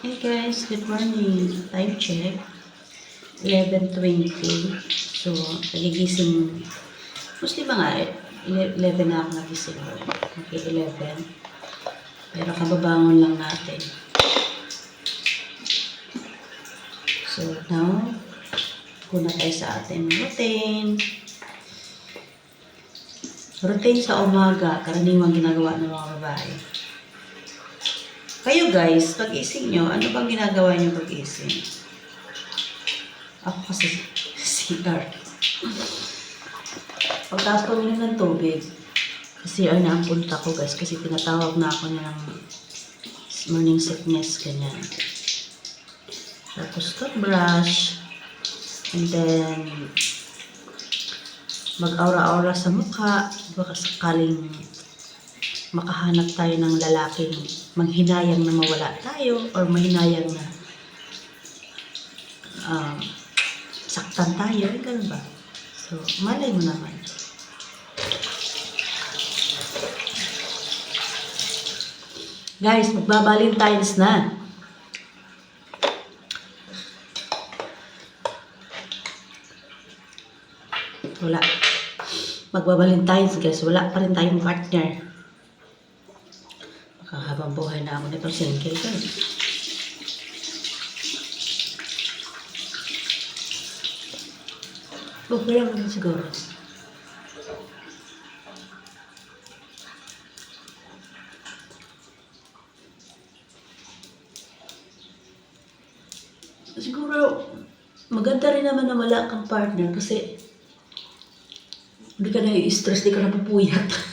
Hey guys, good morning. Time check. 11:20. So, nagigising. Mostly mga 11 na ako nagising. Okay, 11. Pero kababangon lang natin. So, now, kuna tayo sa ating routine. Routine sa umaga, karaniwang ginagawa ng mga babae. Kayo guys, pag-ising nyo, ano bang ginagawa nyo pag-ising? Ako kasi, CR. Pagtapos ko ng tubig, CR na ang punta ko guys, kasi tinatawag na ako ng morning sickness, ganyan. Tapos toothbrush, and then mag-aura-aura sa mukha, baka sakaling makahanap tayo ng lalaking manghinayang na mawala tayo or mahinayang na saktan tayo, ganun ba? So, malay mo naman. Guys, magbabalintines na. Wala. Magbabalintines guys, wala pa rin tayong partner. Habang buhay na ako nito single ka. Okay lang naman siguro. Siguro, maganda rin naman na wala kang partner kasi hindi ka na i-stress, hindi ka na pupuyat.